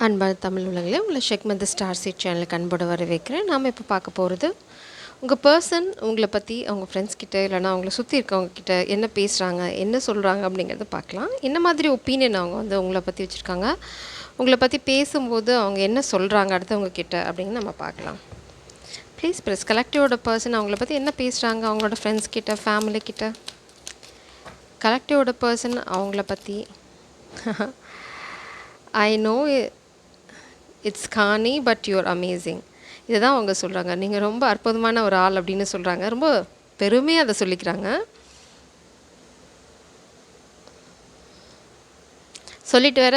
அன்பான தமிழ் உள்ளங்களே, உங்களை ஷெக்மந்த் ஸ்டார் சீட் சேனலுக்கு அன்போடு வரவேற்கிறேன். நாம் இப்போ பார்க்க போகிறது, உங்கள் பர்சன் உங்களை பற்றி அவங்க ஃப்ரெண்ட்ஸ் கிட்ட இல்லைனா அவங்கள சுற்றி இருக்கவங்க கிட்ட என்ன பேசுகிறாங்க, என்ன சொல்கிறாங்க அப்படிங்கிறத பார்க்கலாம். என்ன மாதிரி ஒப்பீனியன் அவங்க உங்களை பற்றி வச்சுருக்காங்க, உங்களை பற்றி பேசும்போது அவங்க என்ன சொல்கிறாங்க அடுத்தவங்க கிட்ட அப்படிங்கிறது நம்ம பார்க்கலாம். ப்ளீஸ் ப்ரெஸ் கலெக்டிவோட பர்சன் அவங்கள பற்றி என்ன பேசுகிறாங்க அவங்களோட ஃப்ரெண்ட்ஸ் கிட்ட, ஃபேமிலி கிட்ட. கலெக்டிவோட பர்சன் அவங்கள பற்றி ஐ நோ இட்ஸ் கானி பட் யூர் அமேசிங். இதை தான் அவங்க சொல்கிறாங்க. நீங்கள் ரொம்ப அற்புதமான ஒரு ஆள் அப்படின்னு சொல்கிறாங்க. ரொம்ப பெருமையாக அதை சொல்லிக்கிறாங்க. சொல்லிட்டு வேற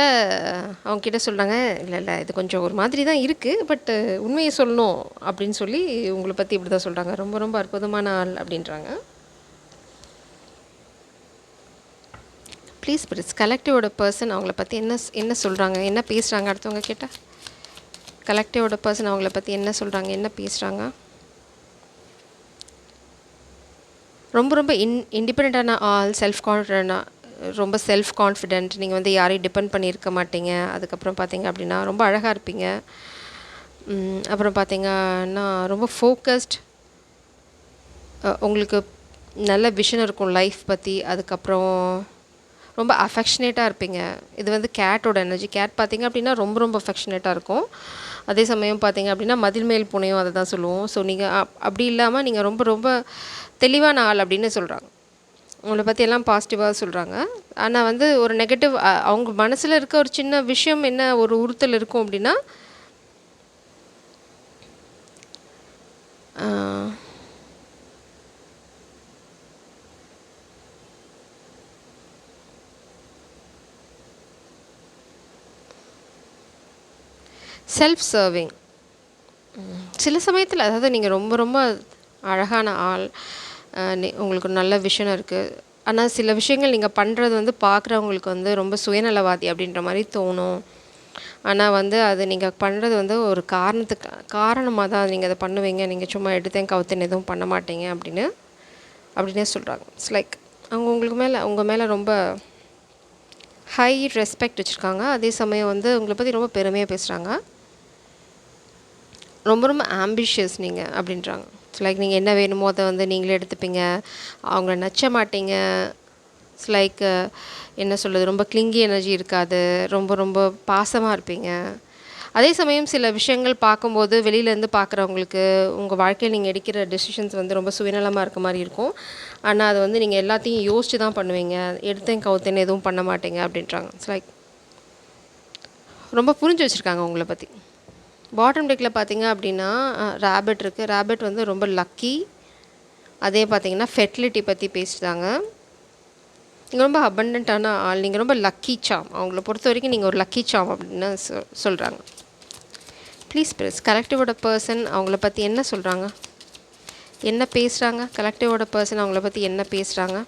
அவங்கக்கிட்ட சொல்கிறாங்க, இல்லை இது கொஞ்சம் ஒரு மாதிரி தான் இருக்குது, பட்டு உண்மையை சொல்லணும் அப்படின்னு சொல்லி உங்களை பற்றி இப்படி தான் சொல்கிறாங்க. ரொம்ப ரொம்ப அற்புதமான ஆள் அப்படின்றாங்க. ப்ளீஸ் ப்ளீஸ் கலெக்டிவோட பர்சன் அவங்கள பற்றி என்ன சொல்கிறாங்க, என்ன பேசுகிறாங்க அடுத்தவங்க கேட்டால். கலெக்டிவோட பர்சன் அவங்கள பற்றி என்ன சொல்கிறாங்க, என்ன பேசுகிறாங்க. ரொம்ப ரொம்ப இண்டிபெண்ட்டான ஆள், ரொம்ப செல்ஃப் கான்ஃபிடென்ட். நீங்கள் யாரையும் டிபெண்ட் பண்ணியிருக்க மாட்டீங்க. அதுக்கப்புறம் பார்த்தீங்க அப்படின்னா ரொம்ப அழகாக இருப்பீங்க. அப்புறம் பார்த்தீங்கன்னா ரொம்ப ஃபோக்கஸ்ட். உங்களுக்கு நல்ல விஷன் இருக்கும் லைஃப் பற்றி. அதுக்கப்புறம் ரொம்ப அஃபெக்ஷனேட்டாக இருப்பீங்க. இது கேட்டோட எனர்ஜி. கேட் பார்த்திங்க அப்படின்னா ரொம்ப ரொம்ப அஃபெக்ஷனேட்டாக இருக்கும். அதே சமயம் பார்த்திங்க அப்படின்னா மதில் மேல் பூனையும் அதை தான் சொல்லுவோம். ஸோ நீங்கள் அப்படி இல்லாமல் நீங்கள் ரொம்ப ரொம்ப தெளிவான ஆள் அப்படின்னு சொல்கிறாங்க. உங்களை பற்றி எல்லாம் பாசிட்டிவாக சொல்கிறாங்க. ஆனால் ஒரு நெகட்டிவ், அவங்க மனசில் இருக்க ஒரு சின்ன விஷயம் என்ன ஒரு உறுத்தல் இருக்கும் அப்படின்னா, செல்ஃப் சர்விங். சில சமயத்தில் அதாவது நீங்கள் ரொம்ப ரொம்ப அழகான ஆள், உங்களுக்கு நல்ல விஷயம் இருக்குது. ஆனால் சில விஷயங்கள் நீங்கள் பண்ணுறது பார்க்குறவங்களுக்கு ரொம்ப சுயநலவாதி அப்படின்ற மாதிரி தோணும். ஆனால் அது நீங்கள் பண்ணுறது ஒரு காரணமாக தான் நீங்கள் அதை பண்ணுவீங்க. நீங்கள் சும்மா எடுத்தேன் கவுத்தேன் எதுவும் பண்ண மாட்டீங்க அப்படின்னே சொல்கிறாங்க. இட்ஸ் லைக் அவங்க உங்கள் மேலே ரொம்ப ஹை ரெஸ்பெக்ட் வச்சுருக்காங்க. அதே சமயம் உங்களை பற்றி ரொம்ப பெருமையாக பேசுகிறாங்க. ரொம்ப ரொம்ப ஆம்பிஷியஸ் நீங்கள் அப்படின்றாங்க. இட்ஸ் லைக் நீங்கள் என்ன வேணுமோ அதை நீங்களே எடுத்துப்பீங்க. அவங்கள நச்ச மாட்டீங்க. இட்ஸ் லைக் என்ன சொல்கிறது, ரொம்ப கிளிங்கி எனர்ஜி இருக்காது. ரொம்ப ரொம்ப பாசமாக இருப்பீங்க. அதே சமயம் சில விஷயங்கள் பார்க்கும்போது வெளியிலேருந்து பார்க்குறவங்களுக்கு உங்கள் வாழ்க்கையில் நீங்கள் எடுக்கிற டெசிஷன்ஸ் ரொம்ப சுயநலமாக இருக்க மாதிரி இருக்கும். ஆனால் அது நீங்கள் எல்லாத்தையும் யோசித்து தான் பண்ணுவீங்க. எடுத்தேன் கவுத்தேன்னு எதுவும் பண்ண மாட்டீங்க அப்படின்றாங்க. இட்ஸ் லைக் ரொம்ப புரிஞ்சு வச்சுருக்காங்க உங்களை பற்றி. பாட்டம் டெக்கில் பார்த்தீங்க அப்படின்னா ரேபிட் இருக்குது. ரேபிட் ரொம்ப லக்கி. அதே பார்த்தீங்கன்னா ஃபெர்டிலிட்டி பற்றி பேசுகிறாங்க. நீங்கள் ரொம்ப அபண்டண்ட்டான ஆள், நீங்கள் ரொம்ப லக்கி சாம். அவங்கள பொறுத்த வரைக்கும் நீங்கள் ஒரு லக்கி சாம் அப்படின்னு சொல்கிறாங்க. ப்ளீஸ் ப்ளீஸ் கலெக்டிவோட பர்சன் அவங்கள பற்றி என்ன சொல்கிறாங்க, என்ன பேசுகிறாங்க. கலெக்டிவோட பர்சன் அவங்கள பற்றி என்ன பேசுகிறாங்க.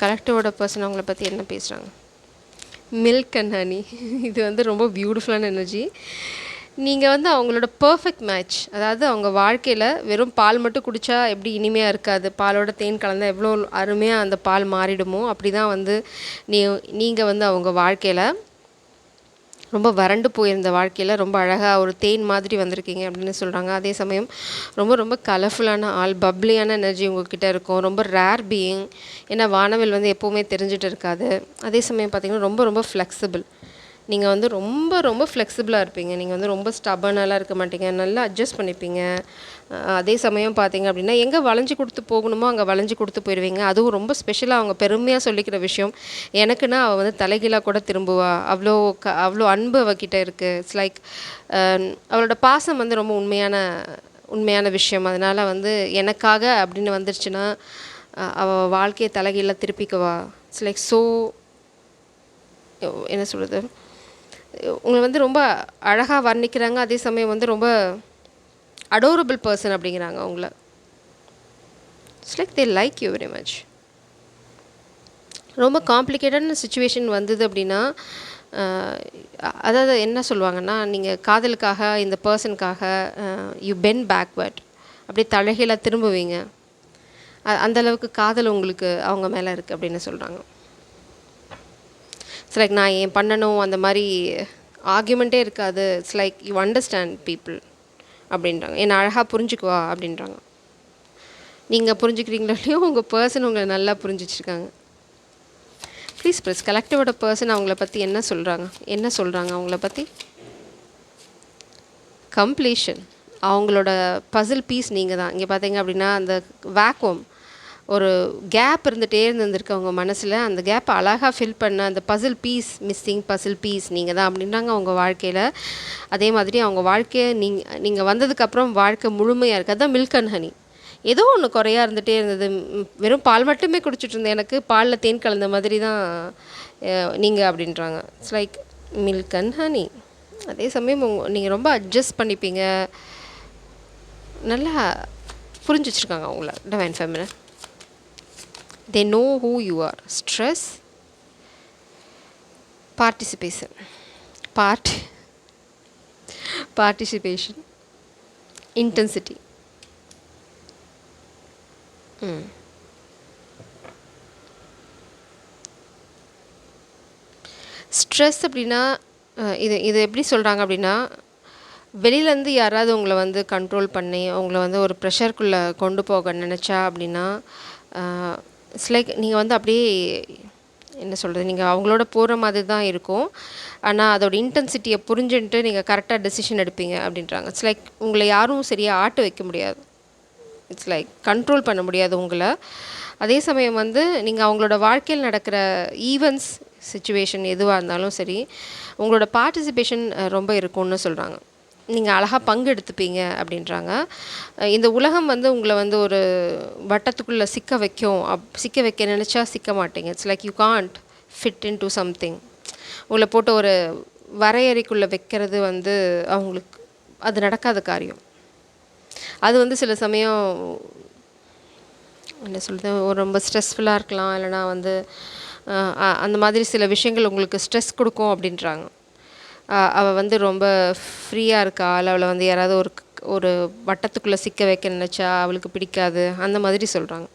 கலெக்டிவோட பர்சன் அவங்கள பற்றி என்ன பேசுகிறாங்க. Milk and honey. இது ரொம்ப பியூட்டிஃபுல்லான எனர்ஜி. நீங்கள் அவங்களோட பர்ஃபெக்ட் மேட்ச். அதாவது அவங்க வாழ்க்கையில் வெறும் பால் மட்டும் குடித்தா எப்படி இனிமையாக இருக்காது, பாலோட தேன் கலந்தால் எவ்வளோ அருமையாக அந்த பால் மாறிடுமோ, அப்படி தான் நீங்கள் அவங்க வாழ்க்கையில் ரொம்ப வறண்டு போயிருந்த வாழ்க்கையில் ரொம்ப அழகாக ஒரு தேன் மாதிரி வந்திருக்கீங்க அப்படின்னு சொல்கிறாங்க. அதே சமயம் ரொம்ப ரொம்ப கலர்ஃபுல்லான ஆள், பப்ளியான எனர்ஜி உங்கள்கிட்ட இருக்கும். ரொம்ப ரேர் பீயிங். ஏன்னா வானவில் எப்போவுமே தெரிஞ்சிட்டு இருக்காது. அதே சமயம் பார்த்திங்கன்னா ரொம்ப ரொம்ப ஃப்ளெக்சிபிள். நீங்கள் ரொம்ப ரொம்ப ஃப்ளெக்சிபிளாக இருப்பீங்க. நீங்கள் ரொம்ப ஸ்டபர்னெல்லாம் இருக்க மாட்டீங்க. நல்லா அட்ஜஸ்ட் பண்ணிப்பீங்க. அதே சமயம் பார்த்தீங்க அப்படின்னா எங்கே வளைஞ்சி கொடுத்து போகணுமோ அங்கே வளைஞ்சி கொடுத்து போயிடுவீங்க. அதுவும் ரொம்ப ஸ்பெஷலாக அவங்க பெருமையாக சொல்லிக்கிற விஷயம், எனக்குன்னா அவள் தலைகீழாக கூட திரும்புவா, அவ்வளோ அன்பு அவகிட்ட இருக்குது. இட்ஸ் லைக் அவளோட பாசம் ரொம்ப உண்மையான விஷயம். அதனால் எனக்காக அப்படின்னு வந்துருச்சுன்னா அவள் வாழ்க்கையை தலைகீழாக திருப்பிக்குவா. இட்ஸ் லைக் ஸோ என்ன சொல்கிறது, உங்களை ரொம்ப அழகாக வர்ணிக்கிறாங்க. அதே சமயம் ரொம்ப அடோரபிள் பர்சன் அப்படிங்கிறாங்க அவங்கள. It's like they like you very much. ரொம்ப காம்ப்ளிகேட்டடான சுச்சுவேஷன் வந்தது அப்படின்னா, அதாவது என்ன சொல்லுவாங்கன்னா, நீங்கள் காதலுக்காக இந்த பர்சனுக்காக யூ பென் பேக்வர்ட், அப்படியே தலைகீழாக திரும்புவீங்க. அந்தளவுக்கு காதல் உங்களுக்கு அவங்க மேலே இருக்குது அப்படின்னு சொல்கிறாங்க. இட்ஸ் லைக் நான் ஏன் பண்ணணும் அந்த மாதிரி ஆர்கியூமெண்ட்டே இருக்காது. It's like you understand people அப்படின்றாங்க. என்னை அழகாக புரிஞ்சுக்குவா அப்படின்றாங்க. நீங்கள் புரிஞ்சுக்கிறீங்களோ இல்லையோ உங்கள் பர்சன் உங்களை நல்லா புரிஞ்சிச்சிருக்காங்க. ப்ளீஸ் ப்ளீஸ் கலெக்டிவோட பர்சன் அவங்கள பற்றி என்ன சொல்கிறாங்க அவங்கள பற்றி? கம்ப்ளீஷன். அவங்களோட பசில் பீஸ் நீங்கள் தான். இங்கே பார்த்தீங்க அப்படின்னா அந்த வேக்யூம், ஒரு கேப் இருந்துகிட்டே அவங்க மனசில். அந்த கேப்பை அழகாக ஃபில் பண்ண அந்த பசில் பீஸ் நீங்கள் தான் அப்படின்றாங்க அவங்க வாழ்க்கையில். அதே மாதிரி அவங்க வாழ்க்கையை நீங்கள் வந்ததுக்கப்புறம் வாழ்க்கை முழுமையாக இருக்குது. அதுதான் மில்க் அண்ட் ஹனி. ஏதோ ஒன்று குறையாக இருந்துகிட்டே இருந்தது. வெறும் பால் மட்டுமே குடிச்சிட்டு இருந்தேன், எனக்கு பாலில் தேன் கலந்த மாதிரி தான் நீங்கள் அப்படின்றாங்க. It's like milk and honey. அதே சமயம் நீங்கள் ரொம்ப அட்ஜஸ்ட் பண்ணிப்பீங்க. நல்லா புரிஞ்சு வச்சுருக்காங்க அவங்கள divine feminine. they know who you are. Stress, participation, intensity. Stress அப்படின்னா இது எப்படி சொல்கிறாங்க அப்படின்னா, வெளியிலேருந்து யாராவது உங்களை வந்து கண்ட்ரோல் பண்ணி உங்களை வந்து ஒரு ப்ரெஷருக்குள்ளே கொண்டு போக நினச்சா அப்படின்னா, இட்ஸ் லைக் நீங்கள் வந்து அப்படியே என்ன சொல்கிறது, நீங்கள் அவங்களோட போகிற மாதிரி தான் இருக்கும். ஆனால் அதோட இன்டென்சிட்டியை புரிஞ்சுன்ட்டு நீங்கள் கரெக்டாக டெசிஷன் எடுப்பீங்க அப்படின்றாங்க. இட்ஸ் லைக் உங்களை யாரும் சரியாக ஆட்ட வைக்க முடியாது. இட்ஸ் லைக் கண்ட்ரோல் பண்ண முடியாது உங்களை. அதே சமயம் வந்து நீங்கள் அவங்களோட வாழ்க்கையில் நடக்கிற ஈவெண்ட்ஸ், சிச்சுவேஷன் எதுவாக இருந்தாலும் சரி, உங்களோட பார்ட்டிசிபேஷன் ரொம்ப இருக்கும்னு சொல்கிறாங்க. நீங்கள் அழகாக பங்கு எடுத்துப்பீங்க அப்படின்றாங்க. இந்த உலகம் வந்து உங்களை வந்து ஒரு வட்டத்துக்குள்ளே சிக்க வைக்க நினச்சா சிக்க மாட்டீங்க. It's like you can't fit in to something. உங்களை போட்டு ஒரு வரையறைக்குள்ளே வைக்கிறது வந்து அவங்களுக்கு அது நடக்காத காரியம். அது வந்து சில சமயம் என்ன சொல்கிறது, ஒரு ரொம்ப ஸ்ட்ரெஸ்ஃபுல்லாக இருக்கலாம், இல்லைனா வந்து அந்த மாதிரி சில விஷயங்கள் உங்களுக்கு ஸ்ட்ரெஸ் கொடுக்கும் அப்படின்றாங்க. அவள் வந்து ரொம்ப ஃப்ரீயாக இருக்கா, இல்லை அவளை வந்து யாராவது ஒரு வட்டத்துக்குள்ளே சிக்க வைக்க நினச்சா அவளுக்கு பிடிக்காது, அந்த மாதிரி சொல்கிறாங்க.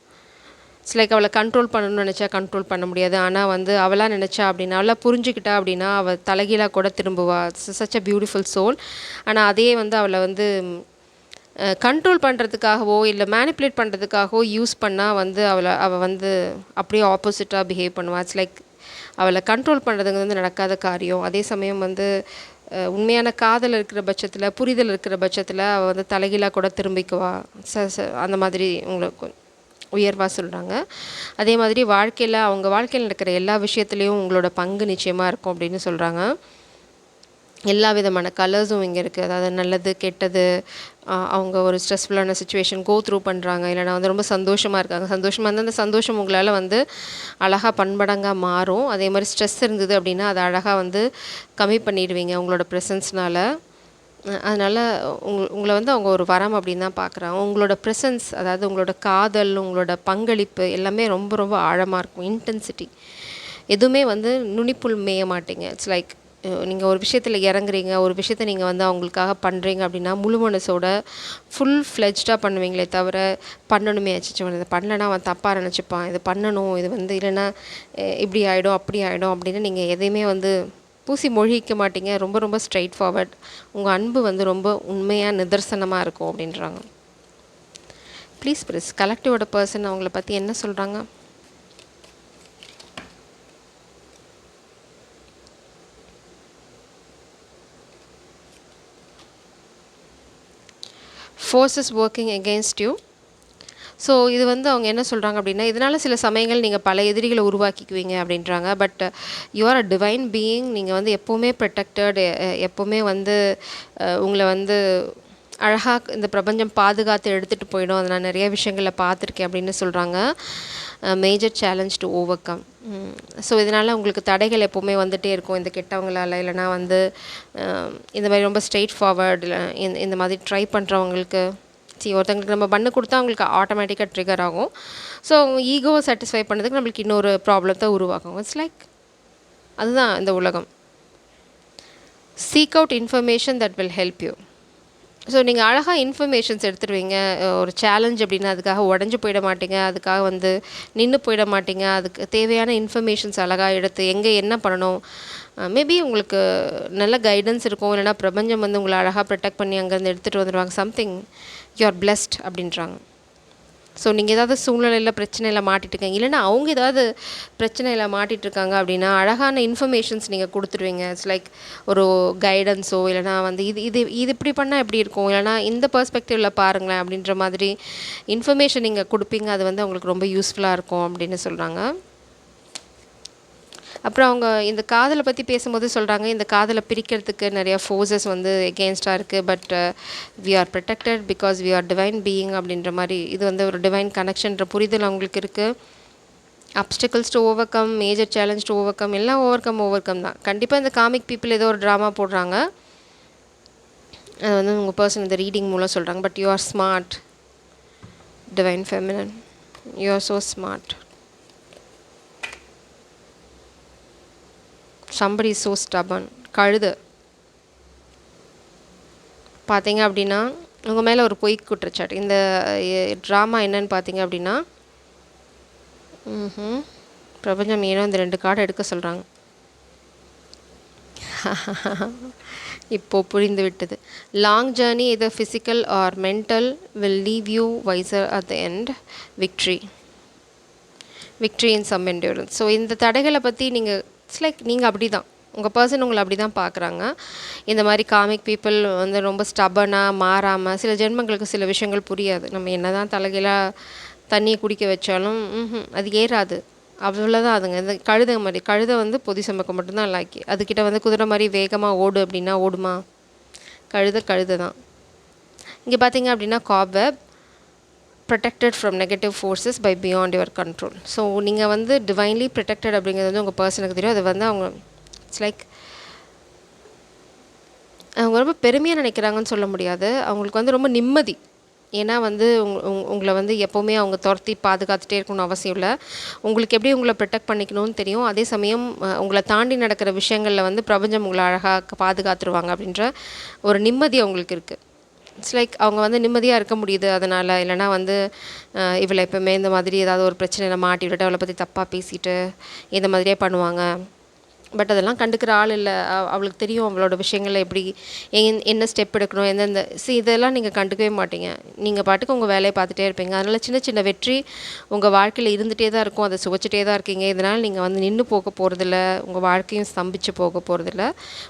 இட்ஸ் லைக் அவளை கண்ட்ரோல் பண்ணணும்னு நினச்சா கண்ட்ரோல் பண்ண முடியாது. ஆனால் வந்து அவளாக நினச்சா அப்படின்னா, அவளாக புரிஞ்சுக்கிட்டா அப்படின்னா அவள் தலைகீழாக கூட திரும்புவா. Such a beautiful soul. ஆனால் அதே வந்து அவளை வந்து கண்ட்ரோல் பண்ணுறதுக்காகவோ இல்லை மேனிப்புலேட் பண்ணுறதுக்காகவோ யூஸ் பண்ணால் வந்து அவள் வந்து அப்படியே ஆப்போசிட்டாக பிஹேவ் பண்ணுவாள். இட்ஸ் லைக் அவளை கண்ட்ரோல் பண்ணுறதுங்க வந்து நடக்காத காரியம். அதே சமயம் வந்து உண்மையான காதல் இருக்கிற பட்சத்தில், புரிதல் இருக்கிற பட்சத்தில் அவள் வந்து தலைகீழாக கூட திரும்பிக்குவா. அந்த மாதிரி உங்களுக்கு உயர்வாக சொல்கிறாங்க. அதே மாதிரி அவங்க வாழ்க்கையில் நடக்கிற எல்லா விஷயத்துலேயும் உங்களோட பங்கு நிச்சயமாக இருக்கும் அப்படின்னு சொல்கிறாங்க. எல்லா விதமான கலர்ஸும் இங்கே இருக்குது. அதாவது நல்லது, கெட்டது, அவங்க ஒரு ஸ்ட்ரெஸ்ஃபுல்லான சுச்சுவேஷன் த்ரூ பண்ணுறாங்க, இல்லைனா வந்து ரொம்ப சந்தோஷமாக இருக்காங்க. சந்தோஷமாக இருந்தால் அந்த சந்தோஷம் உங்களால் வந்து அழகாக பன்மடங்காக மாறும். அதே மாதிரி ஸ்ட்ரெஸ் இருந்தது அப்படின்னா அதை அழகாக வந்து கம்மி பண்ணிடுவீங்க உங்களோட ப்ரெசன்ஸ்னால். அதனால் உங்களை வந்து அவங்க ஒரு வரம் அப்படின்னு தான் பார்க்குறாங்க. உங்களோட ப்ரெசன்ஸ், அதாவது உங்களோட காதல், உங்களோட பங்களிப்பு எல்லாமே ரொம்ப ரொம்ப ஆழமாக இருக்கும். இன்டென்சிட்டி எதுவுமே வந்து நுனிப்புள் மேய மாட்டீங்க. இட்ஸ் லைக் நீங்கள் ஒரு விஷயத்தில் இறங்குறீங்க, ஒரு விஷயத்தை நீங்கள் வந்து அவங்களுக்காக பண்ணுறீங்க அப்படின்னா முழு மனசோட ஃபுல் ஃப்ளெஜ்டாக பண்ணுவீங்களே தவிர பண்ணணுமே ஆச்சு இதை பண்ணலைன்னா அவன் தப்பாக நினச்சிப்பான், இது பண்ணணும், இது வந்து இல்லைன்னா இப்படி ஆகிடும் அப்படி ஆகிடும் அப்படின்னு நீங்கள் எதையுமே வந்து பூசி மொழிக்க மாட்டீங்க. ரொம்ப ரொம்ப ஸ்ட்ரைட் ஃபார்வர்ட். உங்கள் அன்பு வந்து ரொம்ப உண்மையாக நிதர்சனமாக இருக்கும் அப்படின்றாங்க. ப்ளீஸ் ப்ளீஸ் கலெக்டிவோட பர்சன் அவங்கள பற்றி என்ன சொல்கிறாங்க? Forces working against you. So இது வந்து அவங்க என்ன சொல்கிறாங்க அப்படின்னா, இதனால் சில சமயங்கள் நீங்கள் பல எதிரிகளை உருவாக்கிக்குவீங்க அப்படின்றாங்க. But you are a divine being. நீங்கள் வந்து எப்போவுமே ப்ரொடெக்டட், எப்போவுமே வந்து உங்களை வந்து அழகாக இந்த பிரபஞ்சம் பாதுகாத்து எடுத்துகிட்டு போயிடும். அதை நான் நிறைய விஷயங்களில் பார்த்துருக்கேன் அப்படின்னு சொல்கிறாங்க. Major challenge to over come. So இதனால் உங்களுக்கு தடைகள் எப்போவுமே வந்துகிட்டே இருக்கும், இந்த கெட்டவங்களால், இல்லைனா வந்து இந்த மாதிரி ரொம்ப ஸ்ட்ரெயிட் ஃபார்வர்டு இந்த மாதிரி ட்ரை பண்ணுறவங்களுக்கு. ஒருத்தங்களுக்கு நம்ம பண்ணு கொடுத்தா அவங்களுக்கு ஆட்டோமேட்டிக்காக ட்ரிகர் ஆகும். ஸோ அவங்க ஈகோவை சாட்டிஸ்ஃபை பண்ணுறதுக்கு நம்மளுக்கு இன்னொரு ப்ராப்ளத்தை உருவாக்கும். இட்ஸ் லைக் அதுதான் இந்த உலகம். Seek out information that will help you. So நீங்கள் அழகாக இன்ஃபர்மேஷன்ஸ் எடுத்துருவீங்க. ஒரு சேலஞ்ச் அப்படின்னா அதுக்காக உடஞ்சி போயிட மாட்டீங்க, அதுக்காக வந்து நின்று போயிட மாட்டீங்க. அதுக்கு தேவையான இன்ஃபர்மேஷன்ஸ் அழகாக எடுத்து எங்கே என்ன பண்ணணும், மேபி உங்களுக்கு நல்ல கைடன்ஸ் இருக்கும். இல்லைனா பிரபஞ்சம் வந்து உங்களை அழகாக ப்ரொடெக்ட் பண்ணி அங்கேருந்து எடுத்துகிட்டு வந்துடுவாங்க. சம்திங் யூ ஆர் பிளெஸ்ட் அப்படின்றாங்க. ஸோ நீங்கள் ஏதாவது சூழ்நிலையில் பிரச்சனையில் மாட்டிட்டுருக்கீங்க, இல்லைனா அவங்க ஏதாவது பிரச்சனையில் மாட்டிகிட்ருக்காங்க அப்படின்னா அழகான இன்ஃபர்மேஷன்ஸ் நீங்கள் கொடுத்துருவீங்க. இட்ஸ் லைக் ஒரு கைடன்ஸோ, இல்லைனா வந்து இது இது இது இப்படி பண்ணால் எப்படி இருக்கும், இல்லைனா இந்த பெர்ஸ்பெக்டிவில் பாருங்களேன் அப்படின்ற மாதிரி இன்ஃபர்மேஷன் நீங்கள் கொடுப்பீங்க. அது வந்து அவங்களுக்கு ரொம்ப யூஸ்ஃபுல்லாக இருக்கும் அப்படின்னு சொல்கிறாங்க. அப்புறம் அவங்க இந்த காதலை பற்றி பேசும்போது சொல்கிறாங்க, இந்த காதலை பிரிக்கிறதுக்கு நிறையா ஃபோர்ஸஸ் வந்து எகெயின்ஸ்டாக இருக்குது. But we are protected because we are divine being அப்படின்ற மாதிரி இது வந்து ஒரு டிவைன் கனெக்ஷன்ற புரிதல் அவங்களுக்கு இருக்குது. Obstacles to overcome, major challenge to overcome, எல்லாம் ஓவர் கம் தான். கண்டிப்பாக இந்த காமிக் பீப்புள் ஏதோ ஒரு ட்ராமா போடுறாங்க, அது வந்து உங்கள் பர்சன் இந்த ரீடிங் மூலம் சொல்கிறாங்க. But you are smart divine feminine, you are so smart. somebody is so stubborn. கழுது பார்த்தீங்க அப்படின்னா உங்கள் மேலே ஒரு பொய் குற்றச்சாட்டு. இந்த ட்ராமா என்னன்னு பார்த்தீங்க அப்படின்னா பிரபஞ்சம் ஏனோ இந்த 2 கார்டு எடுக்க சொல்கிறாங்க. இப்போது புரிந்து விட்டது. Long journey either physical or mental will leave you wiser at the end. victory in some endurance. So இந்த தடைகளை பற்றி நீங்கள் இட்ஸ் லைக் நீங்கள் அப்படி தான், உங்கள் பர்சன் உங்களை அப்படி தான் பார்க்குறாங்க. இந்த மாதிரி காமிக் பீப்புள் வந்து ரொம்ப ஸ்டபனாக மாறாமல், சில ஜென்மங்களுக்கு சில விஷயங்கள் புரியாது. நம்ம என்ன தான் தலைகீழாக தண்ணியை குடிக்க வச்சாலும் அது ஏறாது, அவ்வளோதான். அதுங்க இந்த கழுதை மாதிரி, கழுதை வந்து பொதி சமக்க மட்டும்தான் லாக்கி. அதுக்கிட்ட வந்து குதிரை மாதிரி வேகமாக ஓடு அப்படின்னா ஓடுமா? கழுதை தான். இங்கே பார்த்தீங்க அப்படின்னா cobweb protected from negative forces by beyond your control. So நீங்கள் வந்து டிவைன்லி ப்ரொடெக்டட் அப்படிங்கிறது வந்து உங்கள் பர்சனுக்கு தெரியும். அது வந்து அவங்க இட்ஸ் லைக் அவங்க ரொம்ப பெருமையாக நினைக்கிறாங்கன்னு சொல்ல முடியாது. அவங்களுக்கு வந்து ரொம்ப நிம்மதி. ஏன்னா வந்து உங்களை வந்து எப்போவுமே அவங்க துரத்தி பாதுகாத்துட்டே இருக்கணும்னு அவசியம் இல்லை. உங்களுக்கு எப்படி உங்களை ப்ரொடெக்ட் பண்ணிக்கணும்னு தெரியும். அதே சமயம் உங்களை தாண்டி நடக்கிற விஷயங்களில் வந்து பிரபஞ்சம் உங்களை அழகாக பாதுகாத்துருவாங்க அப்படின்ற ஒரு நிம்மதி அவங்களுக்கு இருக்குது. இட்ஸ் லைக் அவங்க வந்து நிம்மதியாக இருக்க முடியுது அதனால். இல்லைனா வந்து இவளை எப்போவுமே இந்த மாதிரி ஏதாவது ஒரு பிரச்சனையில் மாட்டி விட்டுட்டு அவளை பற்றி தப்பாக பேசிட்டு இந்த மாதிரியே பண்ணுவாங்க. பட் அதெல்லாம் கண்டுக்கிற ஆள் இல்லை. அவளுக்கு தெரியும் அவளோட விஷயங்களில் எப்படி என்ன ஸ்டெப் எடுக்கணும், எந்தெந்த இதெல்லாம் நீங்கள் கண்டுக்கவே மாட்டீங்க. நீங்கள் பாட்டுக்கு உங்கள் வேலையை பார்த்துட்டே இருப்பீங்க. அதனால் சின்ன சின்ன வெற்றி உங்கள் வாழ்க்கையில் இருந்துகிட்டே தான் இருக்கும். அதை சுவைச்சிட்டே தான் இருக்கீங்க. இதனால் நீங்கள் வந்து நின்று போக போகிறதில்ல, உங்கள் வாழ்க்கையும் ஸ்தம்பித்து போக போகிறதில்ல.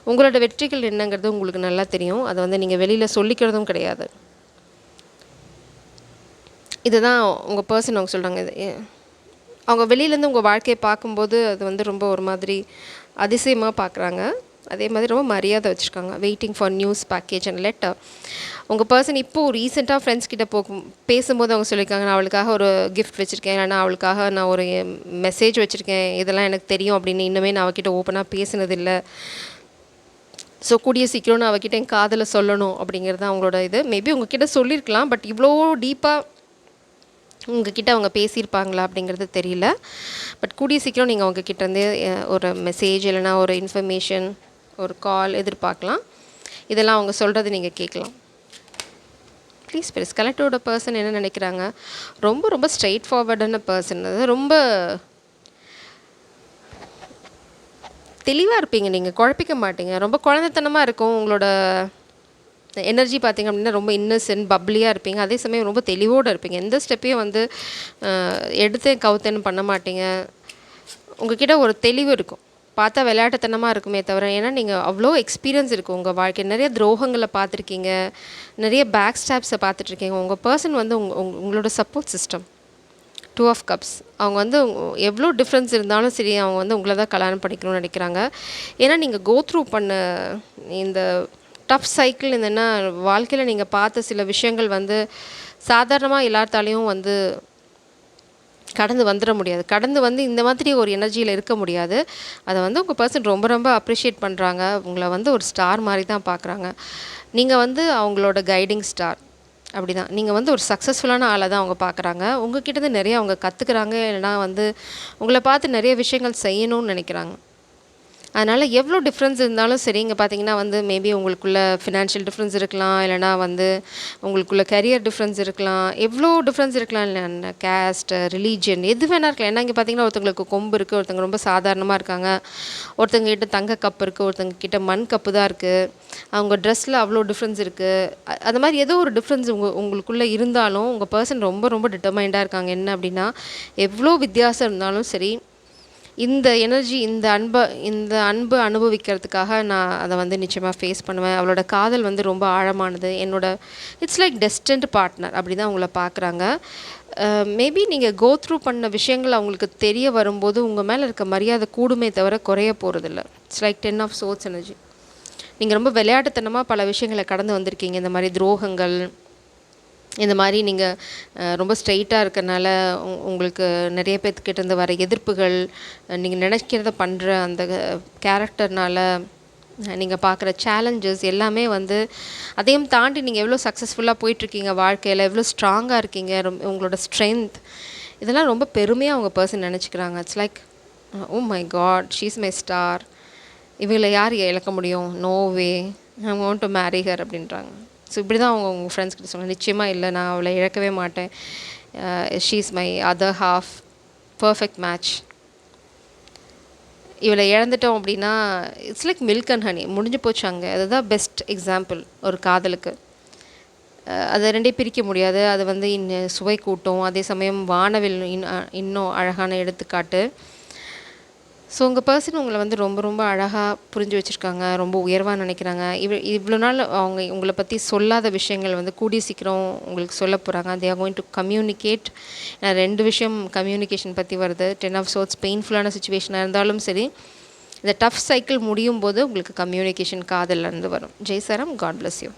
உங்களோட வெற்றிகள் என்னங்கிறது உங்களுக்கு நல்லா தெரியும். அதை வந்து நீங்கள் வெளியில் சொல்லிக்கிறதும் கிடையாது. இதுதான் உங்கள் பர்சன் அவங்க சொல்கிறாங்க. இது அவங்க வெளியிலேருந்து உங்கள் வாழ்க்கையை பார்க்கும்போது அது வந்து ரொம்ப ஒரு மாதிரி அதிசயமாக பார்க்குறாங்க. அதே மாதிரி ரொம்ப மரியாதை வச்சுருக்காங்க. Waiting for news package and letter. உங்கள் பர்சன் இப்போது ரீசெண்டாக ஃப்ரெண்ட்ஸ் கிட்ட பேசும்போது அவங்க சொல்லியிருக்காங்க, நான் அவளுக்காக ஒரு கிஃப்ட் வச்சுருக்கேன், இல்லைனா அவளுக்காக நான் ஒரு மெசேஜ் வச்சுருக்கேன், இதெல்லாம் எனக்கு தெரியும் அப்படின்னு. இன்னுமே நான் அவகிட்ட ஓப்பனாக பேசினதில்லை. ஸோ கூடிய சீக்கிரம் நான் அவகிட்ட என் காதலை சொல்லணும் அப்படிங்கிறது அவங்களோட இது. மேபி உங்ககிட்ட சொல்லியிருக்கலாம், பட் இவ்வளோ டீப்பாக உங்ககிட்ட அவங்க பேசியிருப்பாங்களா அப்படிங்கிறது தெரியல. பட் கூடிய சீக்கிரம் நீங்கள் அவங்கக்கிட்டேருந்து ஒரு மெசேஜ் இல்லைனா ஒரு இன்ஃபர்மேஷன், ஒரு கால் எதிர்பார்க்கலாம். இதெல்லாம் அவங்க சொல்கிறது நீங்கள் கேட்கலாம். ப்ளீஸ் பெருஸ் கலெக்டரோட பர்சன் என்ன நினைக்கிறாங்க, ரொம்ப ரொம்ப ஸ்ட்ரெயிட் ஃபார்வர்டான பர்சன். அது ரொம்ப தெளிவாக இருப்பீங்க, நீங்கள் குழப்பிக்க மாட்டீங்க. ரொம்ப குழந்தைத்தனமாக இருக்கும் உங்களோட எனர்ஜி. பார்த்திங்க அப்படின்னா ரொம்ப இன்னசென்ட் பப்ளியாக இருப்பீங்க. அதே சமயம் ரொம்ப தெளிவோடு இருப்பீங்க. எந்த ஸ்டெப்பையும் வந்து எடுத்தேன் கவுத்தேன்னு பண்ண மாட்டீங்க. உங்கள்கிட்ட ஒரு தெளிவு இருக்கும். பார்த்தா விளையாட்டுத்தனமாக இருக்குமே தவிர, ஏன்னா நீங்கள் அவ்வளோ எக்ஸ்பீரியன்ஸ் இருக்குது உங்கள் வாழ்க்கை. நிறைய துரோகங்களை பார்த்துருக்கீங்க, நிறைய பேக் ஸ்டாப்ஸை பார்த்துட்ருக்கீங்க. உங்கள் பர்சன் வந்து உங்களோட சப்போர்ட் சிஸ்டம். 2 of cups. அவங்க வந்து எவ்வளோ டிஃப்ரென்ஸ் இருந்தாலும் சரி, அவங்க வந்து உங்களை தான் கல்யாணம் பண்ணிக்கணும்னு நினைக்கிறாங்க. ஏன்னா நீங்கள் கோ த்ரூ பண்ண இந்த டஃப் சைக்கிள் என்னென்னா, வாழ்க்கையில் நீங்கள் பார்த்த சில விஷயங்கள் வந்து சாதாரணமாக எல்லாத்தாலையும் வந்து கடந்து வந்துட முடியாது. கடந்து வந்து இந்த மாதிரி ஒரு எனர்ஜியில் இருக்க முடியாது. அதை வந்து உங்கள் பர்சன் ரொம்ப ரொம்ப அப்ரிஷியேட் பண்ணுறாங்க. உங்களை வந்து ஒரு ஸ்டார் மாதிரி தான் பார்க்குறாங்க. நீங்கள் வந்து அவங்களோட கைடிங் ஸ்டார். அப்படி தான் நீங்கள் வந்து ஒரு சக்ஸஸ்ஃபுல்லான ஆளை தான் அவங்க பார்க்குறாங்க. உங்கள்கிட்டருந்து நிறைய அவங்க கற்றுக்குறாங்க. இல்லைனா வந்து உங்களை பார்த்து நிறைய விஷயங்கள் செய்யணும்னு நினைக்கிறாங்க. அதனால் எவ்வளோ டிஃப்ரென்ஸ் இருந்தாலும் சரி, இங்கே பார்த்தீங்கன்னா வந்து மேபி உங்களுக்குள்ள ஃபினான்ஷியல் டிஃப்ரென்ஸ் இருக்கலாம், இல்லைனா வந்து உங்களுக்குள்ள கரியர் டிஃப்ரென்ஸ் இருக்கலாம், எவ்வளோ டிஃப்ரென்ஸ் இருக்கலாம், இல்ல கேஸ்ட், ரிலீஜியன் எது வேணா இருக்கலாம். ஏன்னா இங்கே பார்த்தீங்கன்னா ஒருத்தங்களுக்கு கொம்பு இருக்குது, ஒருத்தங்க ரொம்ப சாதாரணமாக இருக்காங்க, ஒருத்தங்க கிட்ட தங்க கப் இருக்குது, ஒருத்தங்க கிட்ட மண் கப்பு தான் இருக்குது, அவங்க ட்ரெஸ்ஸில் அவ்வளோ டிஃப்ரென்ஸ் இருக்குது. அந்த மாதிரி ஏதோ ஒரு டிஃப்ரென்ஸ் உங்களுக்குள்ளே இருந்தாலும் உங்கள் பர்சன் ரொம்ப ரொம்ப டிட்டர்மைண்டாக இருக்காங்க. என்ன அப்படின்னா, எவ்வளோ வித்தியாசம் இருந்தாலும் சரி, இந்த எனர்ஜி, இந்த அன்பு அனுபவிக்கிறதுக்காக நான் அதை வந்து நிச்சயமாக ஃபேஸ் பண்ணுவேன். அவளோட காதல் வந்து ரொம்ப ஆழமானது. இட்ஸ் லைக் டெஸ்டின்ட் பார்ட்னர் அப்படி தான் உங்களை பார்க்குறாங்க. மேபி நீங்கள் கோ த்ரூ பண்ண விஷயங்கள் அவங்களுக்கு தெரிய வரும்போது உங்கள் மேலே இருக்க மரியாதை கூடுமே தவிர குறைய போகிறதில்ல. It's like 10 of sorts energy. நீங்கள் ரொம்ப விளையாட்டுத்தனமாக பல விஷயங்களை கடந்து வந்திருக்கீங்க. இந்த மாதிரி துரோகங்கள், இந்த மாதிரி நீங்கள் ரொம்ப ஸ்ட்ரெயிட்டாக இருக்கறனால உங்களுக்கு நிறைய பேர்த்துக்கிட்ட இருந்து வர எதிர்ப்புகள், நீங்கள் நினைக்கிறத பண்ணுற அந்த கேரக்டர்னால நீங்கள் பார்க்குற சேலஞ்சஸ் எல்லாமே வந்து அதையும் தாண்டி நீங்கள் எவ்வளோ சக்ஸஸ்ஃபுல்லாக போயிட்டுருக்கீங்க வாழ்க்கையில், எவ்வளோ ஸ்ட்ராங்காக இருக்கீங்க, உங்களோட ஸ்ட்ரென்த் இதெல்லாம் ரொம்ப பெருமையாக அவங்க பர்சன் நினச்சிக்கிறாங்க. It's like oh my God, she is my star, இவங்களை யார் இழக்க முடியும், no way, I want to marry her அப்படின்றாங்க. ஸோ இப்படி தான் அவங்க உங்கள் ஃப்ரெண்ட்ஸ் கிட்ட சொன்னாங்க. நிச்சயமாக இல்லை, நான் அவளை இழக்கவே மாட்டேன், she is my other half, perfect match. இவளை இழந்துட்டோம் அப்படின்னா it's like milk and honey, முடிஞ்சு போச்சு அங்கே. அதுதான் பெஸ்ட் எக்ஸாம்பிள் ஒரு காதலுக்கு. அதை ரெண்டே பிரிக்க முடியாது. அது வந்து சுவை கூட்டும், அதே சமயம் வானவில் இன்னும் அழகான எடுத்துக்காட்டு. ஸோ உங்கள் பர்சன் உங்களை வந்து ரொம்ப ரொம்ப அழகாக புரிஞ்சு வச்சுருக்காங்க, ரொம்ப உயர்வாக நினைக்கிறாங்க. இவ்வளோ நாள் அவங்க உங்களை பற்றி சொல்லாத விஷயங்கள் வந்து கூடிய சீக்கிரம் உங்களுக்கு சொல்ல போகிறாங்க. They are going to communicate. 2 விஷயம் கம்யூனிகேஷன் பற்றி வருது. 10 ஆஃப் சோர்ட்ஸ் பெயின்ஃபுல்லான சுச்சுவேஷனாக இருந்தாலும் சரி, இந்த டஃப் சைக்கிள் முடியும் போது உங்களுக்கு கம்யூனிகேஷன் காதல்லேருந்து வரும். ஜெய் சாரம், காட் பிளஸ் யூ.